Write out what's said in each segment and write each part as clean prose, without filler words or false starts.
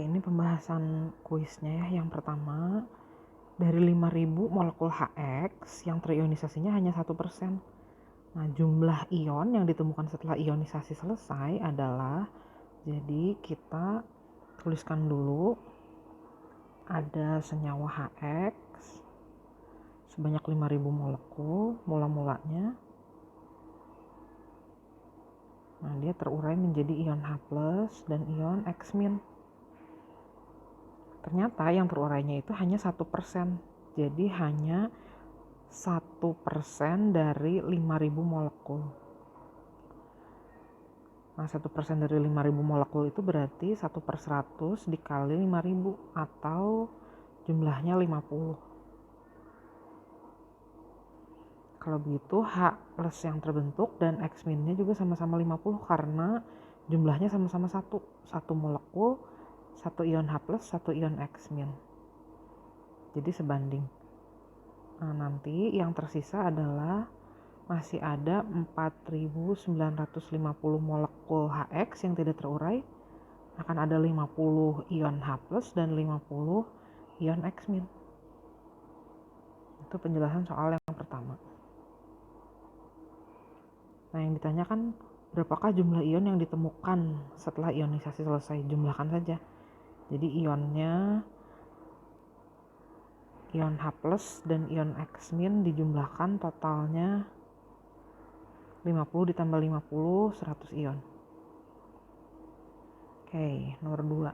Ini pembahasan kuisnya ya. Yang pertama, dari 5.000 molekul HX yang terionisasinya hanya 1%. Nah, jumlah ion yang ditemukan setelah ionisasi selesai adalah, jadi kita tuliskan dulu, ada senyawa HX sebanyak 5.000 molekul mula-mulanya. Nah, dia terurai menjadi ion H+ dan ion X-. Ternyata yang terurainya itu hanya 1%. Jadi hanya 1% dari 5.000 molekul. Nah, 1% dari 5.000 molekul itu berarti 1/100 dikali 5.000 atau jumlahnya 50. Kalau begitu H+ yang terbentuk dan X-nya juga sama-sama 50 karena jumlahnya sama-sama 1. 1 molekul, 1 ion H+, 1 ion X-. Jadi sebanding. Nah, nanti yang tersisa adalah masih ada 4.950 molekul HX yang tidak terurai. Akan ada 50 ion H+ dan 50 ion X-. Itu penjelasan soal yang pertama. Nah, yang ditanyakan berapakah jumlah ion yang ditemukan setelah ionisasi selesai? Jumlahkan saja. Jadi ionnya, ion H+ dan ion X- dijumlahkan, totalnya 50 ditambah 50, 100 ion. Oke, nomor 2.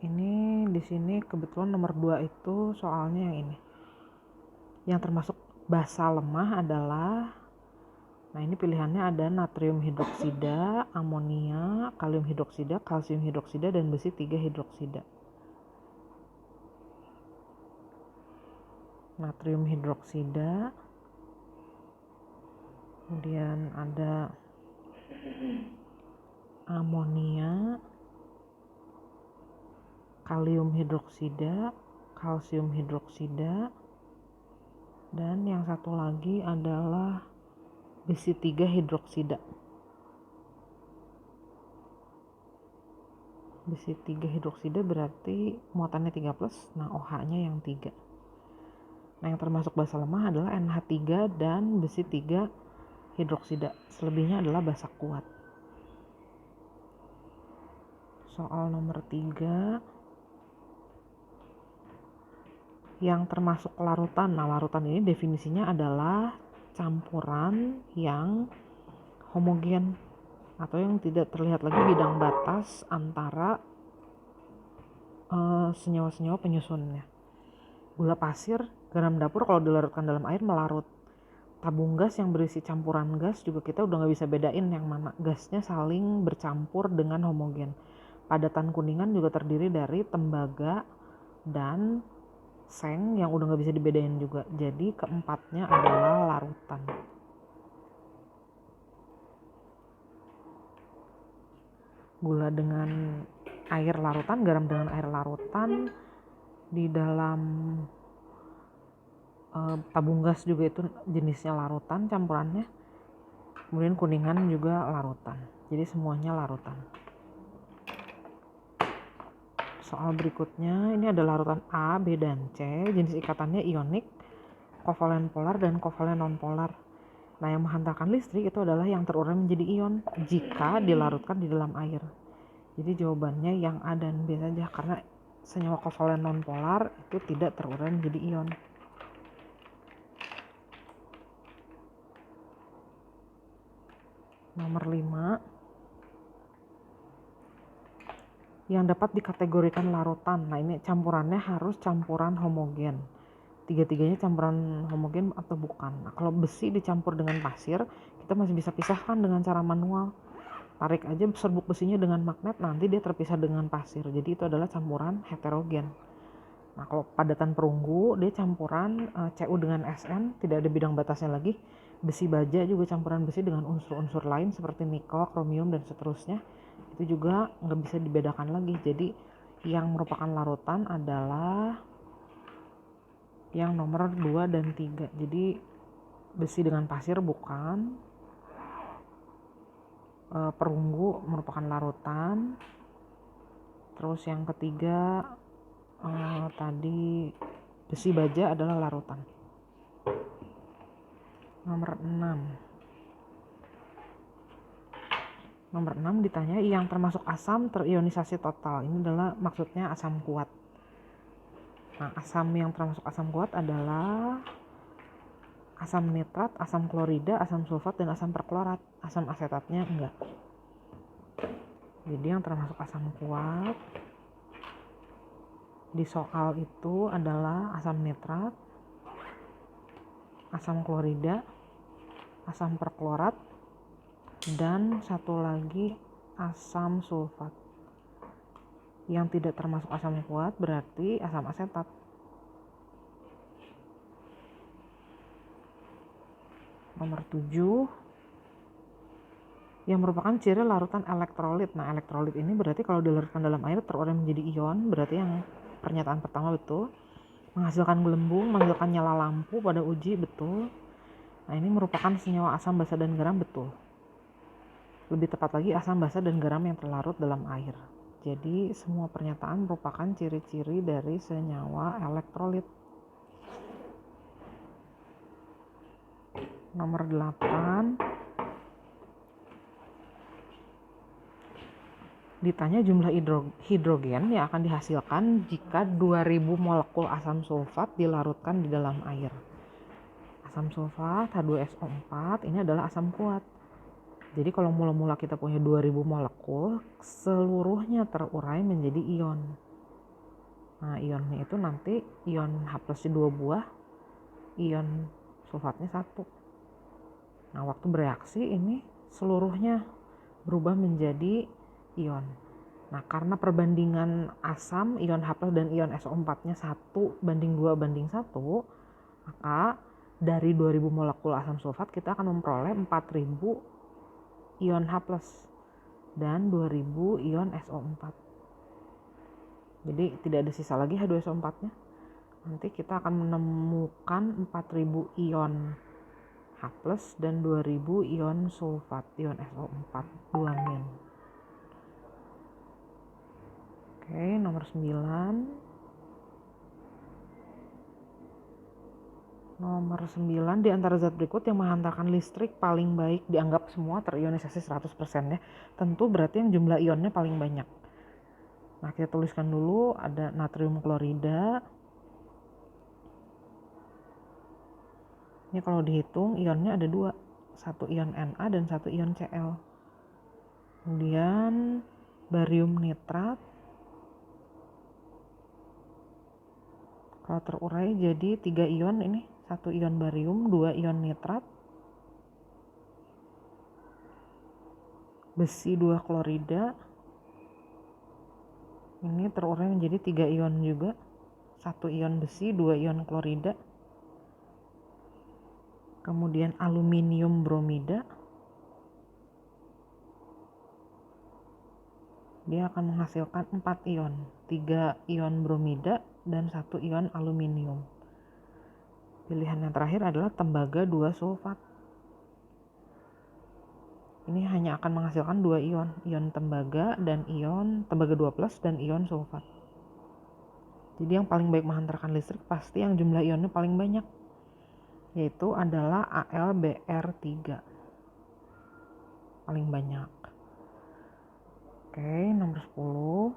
Ini di sini kebetulan nomor 2 itu soalnya yang ini. Yang termasuk basa lemah adalah, nah ini pilihannya ada natrium hidroksida, amonia, kalium hidroksida, kalsium hidroksida, dan besi 3 hidroksida. Natrium hidroksida, kemudian ada amonia, kalium hidroksida, kalsium hidroksida, dan yang satu lagi adalah besi 3 hidroksida. Besi 3 hidroksida berarti muatannya 3+, nah OH-nya yang 3. Nah, yang termasuk basa lemah adalah NH3 dan besi 3 hidroksida. Selebihnya adalah basa kuat. Soal nomor 3, yang termasuk larutan. Nah, larutan ini definisinya adalah campuran yang homogen atau yang tidak terlihat lagi bidang batas antara senyawa-senyawa penyusunnya. Gula pasir, garam dapur kalau dilarutkan dalam air melarut. Tabung gas yang berisi campuran gas juga kita udah nggak bisa bedain yang mana gasnya saling bercampur dengan homogen. Padatan kuningan juga terdiri dari tembaga dan seng yang udah nggak bisa dibedain juga. Jadi keempatnya adalah larutan. Gula dengan air larutan, garam dengan air larutan, di dalam tabung gas juga itu jenisnya larutan campurannya. Kemudian kuningan juga larutan. Jadi semuanya larutan. Soal berikutnya, ini ada larutan A, B, dan C. Jenis ikatannya ionik, kovalen polar, dan kovalen non-polar. Nah, yang menghantarkan listrik itu adalah yang terurai menjadi ion jika dilarutkan di dalam air. Jadi jawabannya yang A dan B saja, karena senyawa kovalen non-polar itu tidak terurai menjadi ion. Nomor 5, yang dapat dikategorikan larutan. Nah, ini campurannya harus campuran homogen. Tiga-tiganya campuran homogen atau bukan. Nah, kalau besi dicampur dengan pasir, kita masih bisa pisahkan dengan cara manual. Tarik aja serbuk besinya dengan magnet, nanti dia terpisah dengan pasir. Jadi itu adalah campuran heterogen. Nah, kalau padatan perunggu, dia campuran Cu dengan Sn, tidak ada bidang batasnya lagi. Besi baja juga campuran besi dengan unsur-unsur lain seperti nikel, kromium, dan seterusnya. Itu juga nggak bisa dibedakan lagi. Jadi yang merupakan larutan adalah yang nomor 2 dan 3. Jadi besi dengan pasir bukan, perunggu merupakan larutan, Terus yang ketiga tadi besi baja adalah larutan. Nomor 6 ditanya yang termasuk asam terionisasi total. Ini adalah maksudnya asam kuat. Nah, asam yang termasuk asam kuat adalah asam nitrat, asam klorida, asam sulfat, dan asam perklorat. Asam asetatnya enggak. Jadi yang termasuk asam kuat di soal itu adalah asam nitrat, asam klorida, asam perklorat, dan satu lagi asam sulfat. Yang tidak termasuk asam kuat berarti asam asetat. Nomor 7 yang merupakan ciri larutan elektrolit. Nah, elektrolit ini berarti kalau dilarutkan dalam air terurai menjadi ion, berarti yang pernyataan pertama betul. Menghasilkan gelembung, menghasilkan nyala lampu pada uji, betul. Nah, ini merupakan senyawa asam basa dan garam, betul. Lebih tepat lagi asam basa dan garam yang terlarut dalam air. Jadi semua pernyataan merupakan ciri-ciri dari senyawa elektrolit. Nomor 8 ditanya jumlah hidrogen yang akan dihasilkan jika 2000 molekul asam sulfat dilarutkan di dalam air. Asam sulfat H2SO4 ini adalah asam kuat. Jadi kalau mula-mula kita punya 2000 molekul, seluruhnya terurai menjadi ion. Nah, ionnya itu nanti ion H+ 2 buah, ion sulfatnya 1. Nah, waktu bereaksi ini seluruhnya berubah menjadi ion. Nah, karena perbandingan asam, ion H+ dan ion SO4-nya 1:2:1, maka dari 2000 molekul asam sulfat kita akan memperoleh 4000 ion H+ dan 2000 ion SO4. Jadi tidak ada sisa lagi H2SO4-nya. Nanti kita akan menemukan 4000 ion H+ dan 2000 ion sulfat, ion SO4, 2-. Oke, nomor 9. Nomor 9, di antara zat berikut yang menghantarkan listrik paling baik dianggap semua terionisasi 100% ya. Tentu berarti yang jumlah ionnya paling banyak. Nah, kita tuliskan dulu ada natrium klorida. Ini kalau dihitung ionnya ada 2. 1 ion Na dan 1 ion Cl. Kemudian barium nitrat. Kalau terurai jadi 3 ion ini. 1 ion barium, 2 ion nitrat. Besi 2 klorida. Ini terurai menjadi 3 ion juga. 1 ion besi, 2 ion klorida. Kemudian aluminium bromida. Dia akan menghasilkan 4 ion. 3 ion bromida dan 1 ion aluminium. Pilihan yang terakhir adalah tembaga 2 sulfat. Ini hanya akan menghasilkan 2 ion. Ion tembaga dan ion tembaga 2+ dan ion sulfat. Jadi yang paling baik menghantarkan listrik pasti yang jumlah ionnya paling banyak, yaitu adalah AlBr3. Paling banyak. Oke, nomor 10.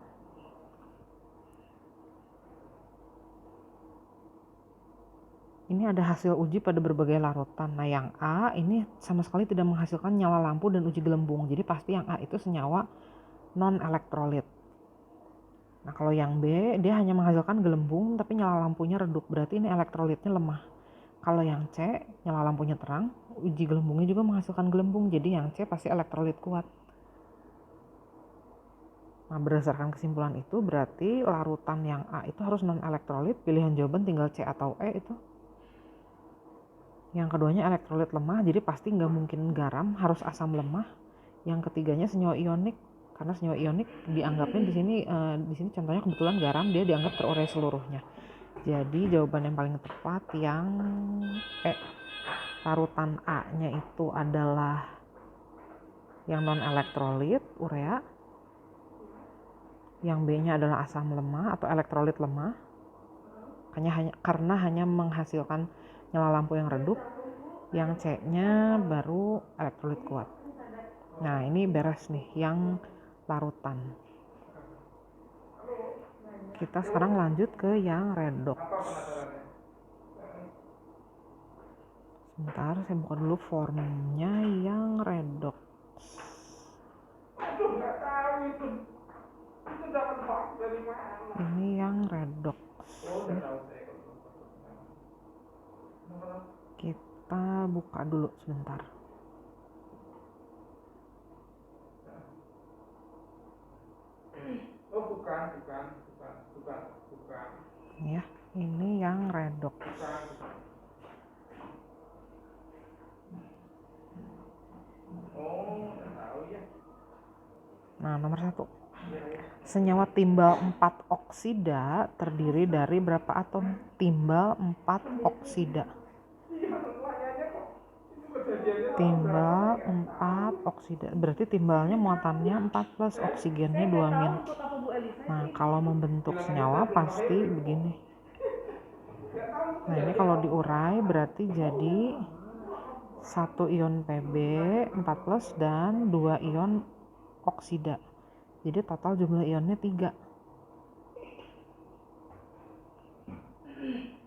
Ini ada hasil uji pada berbagai larutan. Nah, yang A ini sama sekali tidak menghasilkan nyala lampu dan uji gelembung. Jadi pasti yang A itu senyawa non-elektrolit. Nah, kalau yang B dia hanya menghasilkan gelembung tapi nyala lampunya redup. Berarti ini elektrolitnya lemah. Kalau yang C nyala lampunya terang, uji gelembungnya juga menghasilkan gelembung. Jadi yang C pasti elektrolit kuat. Nah, berdasarkan kesimpulan itu berarti larutan yang A itu harus non-elektrolit. Pilihan jawaban tinggal C atau E itu. Yang keduanya elektrolit lemah, jadi pasti nggak mungkin garam, harus asam lemah. Yang ketiganya senyawa ionik, karena senyawa ionik dianggapnya di sini contohnya kebetulan garam, dia dianggap terurai seluruhnya. Jadi jawaban yang paling tepat yang larutan A-nya itu adalah yang non-elektrolit, urea. Yang B-nya adalah asam lemah atau elektrolit lemah, karena hanya menghasilkan nyala lampu yang redup. Yang C-nya baru elektrolit kuat. Nah, ini beres nih yang larutan. Kita sekarang lanjut ke yang redox. Sebentar, saya buka dulu formnya yang redox. Ini yang redox. Kita buka dulu sebentar. Bukan. Ya, ini yang redox. Nah, nomor 1. Senyawa timbal 4 oksida terdiri dari berapa atom? Timbal 4 oksida. Timbal 4 oksida. Berarti timbalnya muatannya 4 plus oksigennya 2 min. Nah, kalau membentuk senyawa pasti begini. Nah, ini kalau diurai berarti jadi 1 ion Pb 4 plus dan 2 ion oksida. Jadi total jumlah ionnya 3.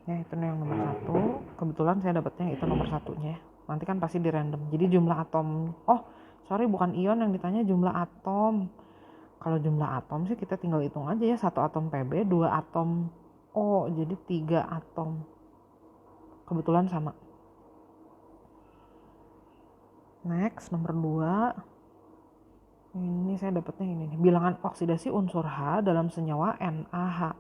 Ya, itu yang nomor 1. Kebetulan saya dapatnya itu nomor 1-nya. Nanti kan pasti di random. Jadi jumlah atom, bukan ion yang ditanya, jumlah atom. Kalau jumlah atom sih kita tinggal hitung aja ya, 1 atom Pb, 2 atom O, jadi 3 atom. Kebetulan sama. Next, nomor 2. Ini saya dapatnya ini nih. Bilangan oksidasi unsur H dalam senyawa NaH.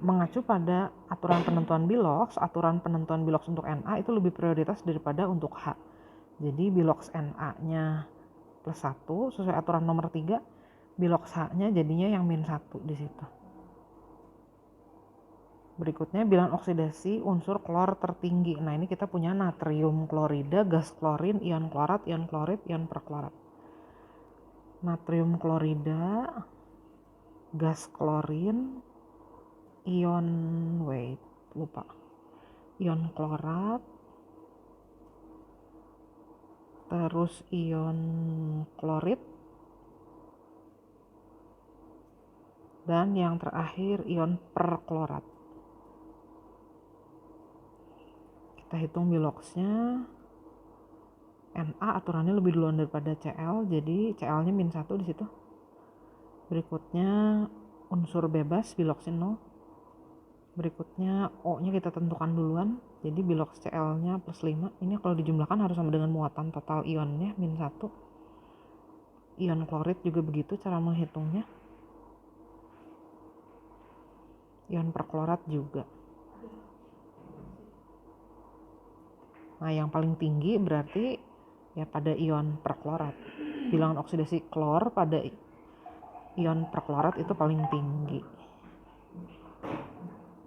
Mengacu pada aturan penentuan Bilox, aturan penentuan Bilox untuk Na itu lebih prioritas daripada untuk H. Jadi Bilox Na-nya plus 1 sesuai aturan nomor 3, Bilox H-nya jadinya yang min 1 di situ. Berikutnya bilangan oksidasi unsur klor tertinggi. Nah, ini kita punya natrium klorida, gas klorin, ion klorat, ion klorid, ion perklorat. Natrium klorida, gas klorin, ion klorat, terus ion klorid, dan yang terakhir ion perklorat. Kita hitung Biloxnya. Na aturannya lebih duluan daripada Cl, jadi Cl-nya min 1 di situ. Berikutnya unsur bebas Biloxin 0. Berikutnya O-nya kita tentukan duluan, jadi Bilox Cl-nya plus 5. Ini kalau dijumlahkan harus sama dengan muatan total ionnya min 1. Ion klorid juga begitu cara menghitungnya. Ion perklorat juga. Nah, yang paling tinggi berarti ya pada ion perklorat. Bilangan oksidasi klor pada ion perklorat itu paling tinggi.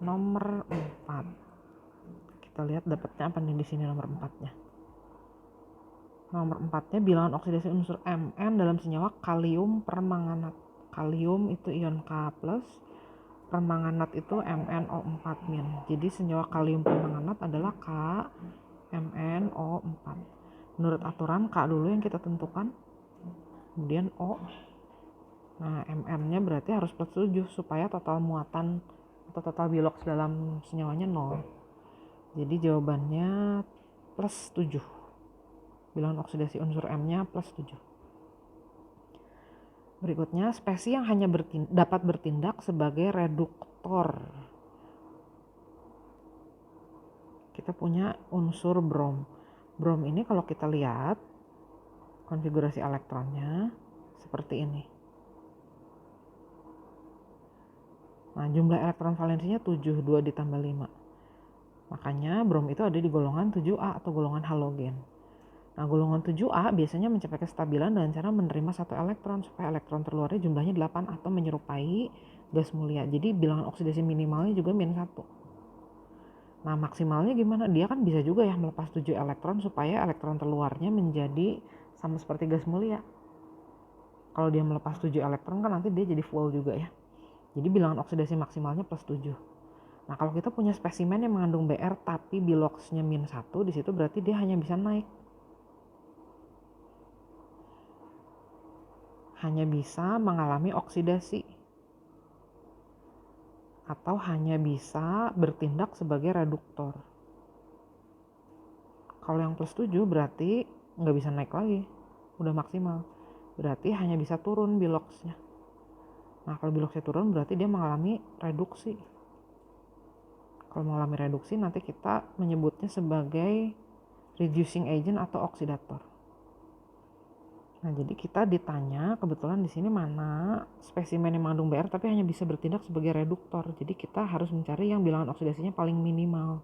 Nomor 4. Kita lihat dapatnya apa nih di sini nomor 4-nya. Nomor 4-nya bilangan oksidasi unsur Mn dalam senyawa kalium permanganat. Kalium itu ion K+, permanganat itu MnO4-. Jadi senyawa kalium permanganat adalah KMnO4. Menurut aturan K dulu yang kita tentukan, kemudian O. Nah, Mn-nya berarti harus plus 7 supaya total muatan atau total Bilox dalam senyawanya 0. Jadi jawabannya plus 7. Bilangan oksidasi unsur M-nya plus 7. Berikutnya, spesies yang hanya dapat bertindak sebagai reduktor. Kita punya unsur brom. Brom ini kalau kita lihat konfigurasi elektronnya seperti ini. Nah, jumlah elektron valensinya 7, 2 ditambah 5. Makanya brom itu ada di golongan 7A atau golongan halogen. Nah, golongan 7A biasanya mencapai kestabilan dengan cara menerima 1 elektron supaya elektron terluarnya jumlahnya 8 atau menyerupai gas mulia. Jadi bilangan oksidasi minimalnya juga min 1. Nah, maksimalnya gimana? Dia kan bisa juga ya melepas 7 elektron supaya elektron terluarnya menjadi sama seperti gas mulia. Kalau dia melepas 7 elektron kan nanti dia jadi full juga ya. Jadi bilangan oksidasi maksimalnya plus 7. Nah, kalau kita punya spesimen yang mengandung Br tapi biloxnya min 1, di situ berarti dia hanya bisa naik. Hanya bisa mengalami oksidasi. Atau hanya bisa bertindak sebagai reduktor. Kalau yang plus 7 berarti nggak bisa naik lagi. Udah maksimal. Berarti hanya bisa turun biloxnya. Nah, kalau biloxnya turun berarti dia mengalami reduksi. Kalau mengalami reduksi nanti kita menyebutnya sebagai reducing agent atau oksidator. Nah, jadi kita ditanya kebetulan di sini mana spesimen yang mengandung Br tapi hanya bisa bertindak sebagai reduktor. Jadi kita harus mencari yang bilangan oksidasinya paling minimal.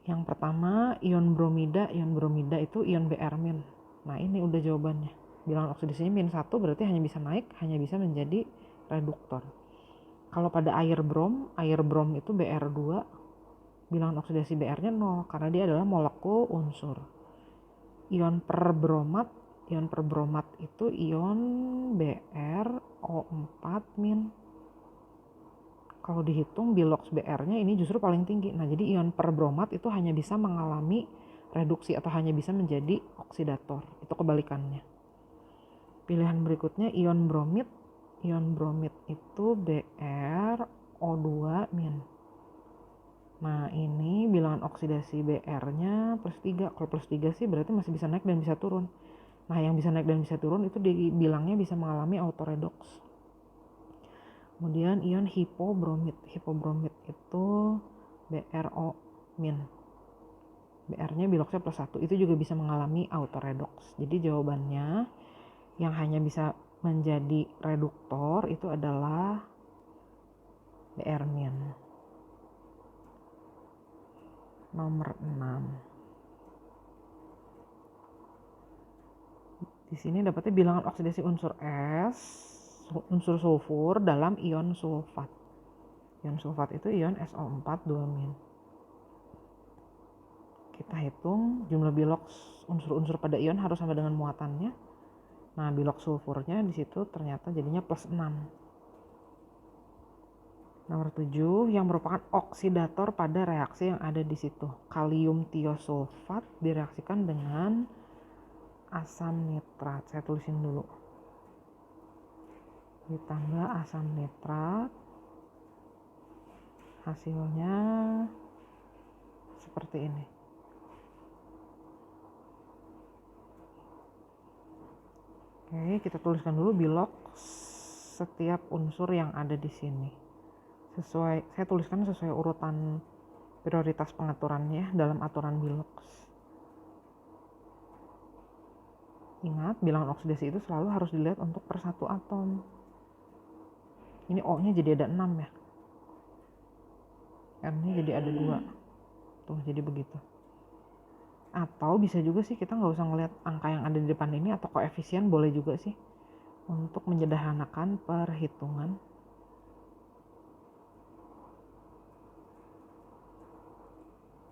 Yang pertama ion bromida itu ion Br min. Nah, ini udah jawabannya. Bilangan oksidasinya min 1 berarti hanya bisa naik, hanya bisa menjadi reduktor. Kalau pada air brom itu Br2, bilangan oksidasi Br-nya 0 karena dia adalah molekul unsur. Ion perbromat itu ion BrO4 min. Kalau dihitung bilox Br-nya ini justru paling tinggi. Nah, jadi ion perbromat itu hanya bisa mengalami reduksi atau hanya bisa menjadi oksidator. Itu kebalikannya. Pilihan berikutnya ion bromid itu BrO2 min. Nah, ini bilangan oksidasi Br-nya plus 3. Kalau plus 3 sih berarti masih bisa naik dan bisa turun. Nah, yang bisa naik dan bisa turun itu dibilangnya bisa mengalami autoredox. Kemudian ion hipobromid itu BrO min. Br-nya biloxnya plus 1. Itu juga bisa mengalami autoredox. Jadi jawabannya yang hanya bisa menjadi reduktor itu adalah Br min. Nomor 6. Di sini dapatnya bilangan oksidasi unsur unsur sulfur dalam ion sulfat. Ion sulfat itu ion SO4 2-. Kita hitung jumlah bilox unsur-unsur pada ion harus sama dengan muatannya. Nah, bilox sulfurnya di situ ternyata jadinya plus 6. Nomor 7 yang merupakan oksidator pada reaksi yang ada di situ. Kalium tiosulfat direaksikan dengan asam nitrat. Saya tulisin dulu. Ditambah asam nitrat. Hasilnya seperti ini. Oke, kita tuliskan dulu bilox setiap unsur yang ada di sini. Saya tuliskan sesuai urutan prioritas pengaturannya dalam aturan bilox. Ingat, bilangan oksidasi itu selalu harus dilihat untuk per satu atom. Ini O-nya jadi ada 6 ya. R-nya jadi ada 2. Tuh, jadi begitu. Atau bisa juga sih kita nggak usah ngeliat angka yang ada di depan ini atau koefisien boleh juga sih untuk menyederhanakan perhitungan.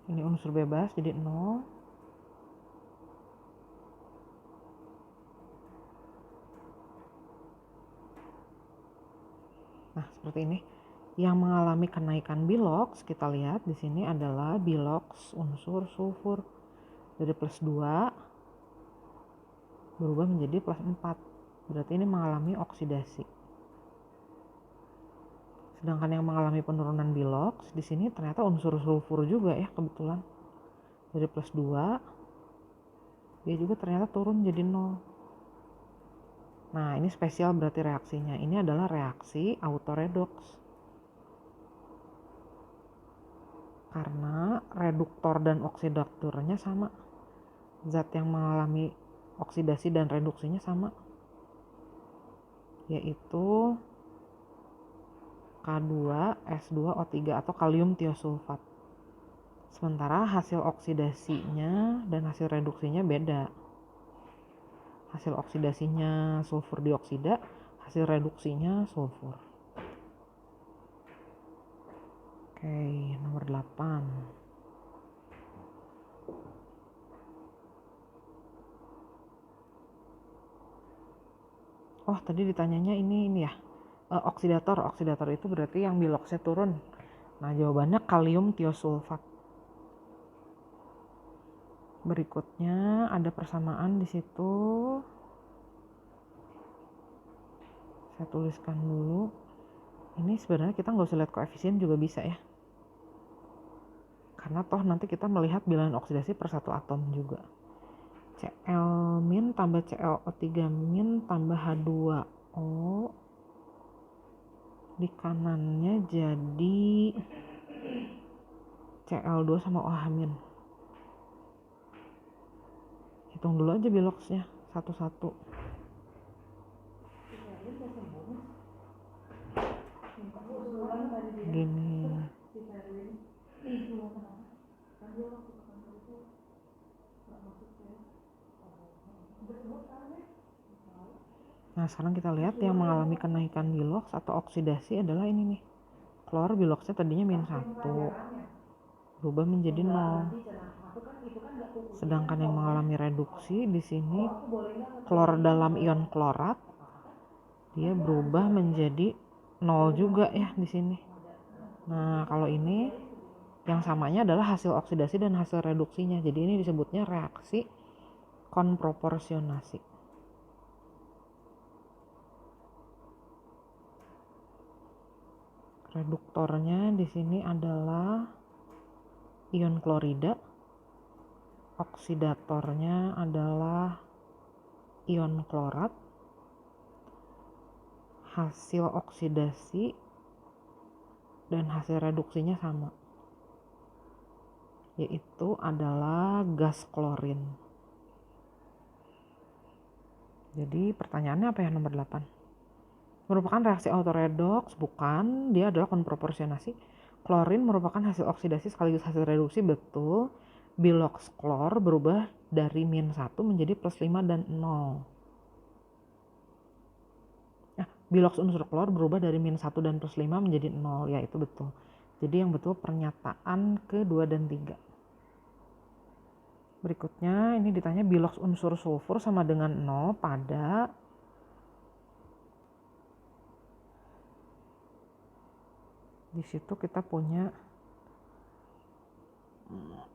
Ini unsur bebas jadi 0. Nah, seperti ini. Yang mengalami kenaikan bilox kita lihat di sini adalah bilox unsur sulfur. Dari plus 2 berubah menjadi plus 4. Berarti ini mengalami oksidasi. Sedangkan yang mengalami penurunan bilox di sini ternyata unsur sulfur juga ya kebetulan. Dari plus 2 dia juga ternyata turun jadi 0. Nah, ini spesial berarti reaksinya. Ini adalah reaksi autoredox. Karena reduktor dan oksidatornya sama. Zat yang mengalami oksidasi dan reduksinya sama, yaitu K2S2O3 atau kalium tiosulfat. Sementara hasil oksidasinya dan hasil reduksinya beda. Hasil oksidasinya sulfur dioksida, hasil reduksinya sulfur. Oke, nomor 8. Oh, tadi ditanyanya ini ya, oksidator itu berarti yang biloxnya turun. Nah, jawabannya kalium tiosulfat. Berikutnya ada persamaan di situ. Saya tuliskan dulu. Ini sebenarnya kita nggak usah lihat koefisien juga bisa ya. Karena toh nanti kita melihat bilangan oksidasi per satu atom juga. Cl- tambah ClO3- tambah H2O. Di kanannya jadi Cl2 sama OH-. Hitung dulu aja biloxnya satu-satu. Gini. Nah, sekarang kita lihat yang mengalami kenaikan bilox atau oksidasi adalah ini nih. Klor biloxnya tadinya -1, berubah menjadi 0. Sedangkan yang mengalami reduksi di sini klor dalam ion klorat dia berubah menjadi 0 juga ya di sini. Nah, kalau ini yang samanya adalah hasil oksidasi dan hasil reduksinya. Jadi ini disebutnya reaksi konproporsionasi. Reduktornya di sini adalah ion klorida. Oksidatornya adalah ion klorat. Hasil oksidasi dan hasil reduksinya sama, yaitu adalah gas klorin. Jadi pertanyaannya apa ya nomor 8? Merupakan reaksi autoredoks? Bukan, dia adalah konproporsionasi. Klorin merupakan hasil oksidasi sekaligus hasil reduksi, betul. Bilox klor berubah dari -1 menjadi +5 dan 0. Bilox unsur klor berubah dari -1 dan +5 menjadi 0, ya itu betul. Jadi yang betul pernyataan ke-2 dan 3. Berikutnya ini ditanya bilox unsur sulfur sama dengan 0 pada di situ kita punya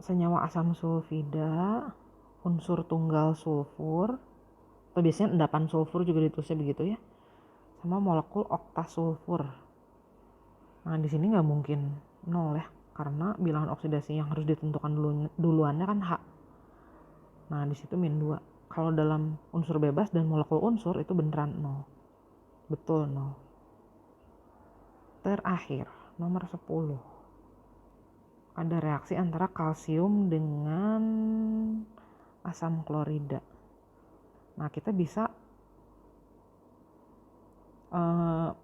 senyawa asam sulfida, unsur tunggal sulfur, atau biasanya endapan sulfur juga ditulisnya begitu ya, sama molekul oktasulfur. Nah di sini nggak mungkin 0 ya, karena bilangan oksidasi yang harus ditentukan duluannya kan H. Nah di situ -2. Kalau dalam unsur bebas dan molekul unsur itu beneran 0. Betul 0. Terakhir, nomor 10. Ada reaksi antara kalsium dengan asam klorida. Nah, kita bisa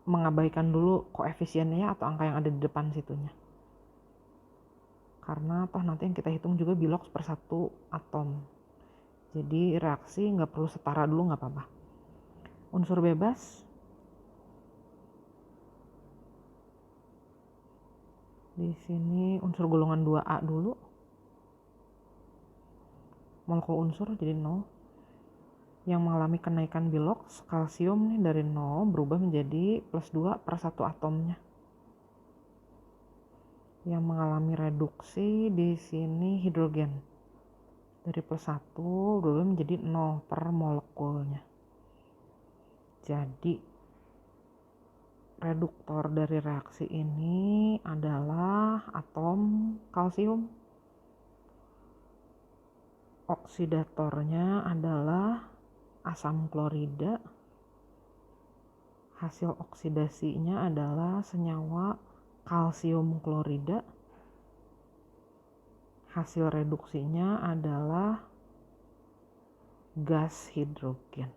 mengabaikan dulu koefisiennya atau angka yang ada di depan situnya. Karena toh nanti yang kita hitung juga bilox per satu atom. Jadi reaksi nggak perlu setara dulu, nggak apa-apa. Unsur bebas di sini unsur golongan 2A dulu. Molekul unsur jadi 0. Yang mengalami kenaikan bilox kalsium nih dari 0 berubah menjadi +2 per satu atomnya. Yang mengalami reduksi di sini hidrogen dari +1 berubah menjadi 0 per molekulnya. Jadi reduktor dari reaksi ini adalah atom kalsium. Oksidatornya adalah asam klorida. Hasil oksidasinya adalah senyawa kalsium klorida. Hasil reduksinya adalah gas hidrogen.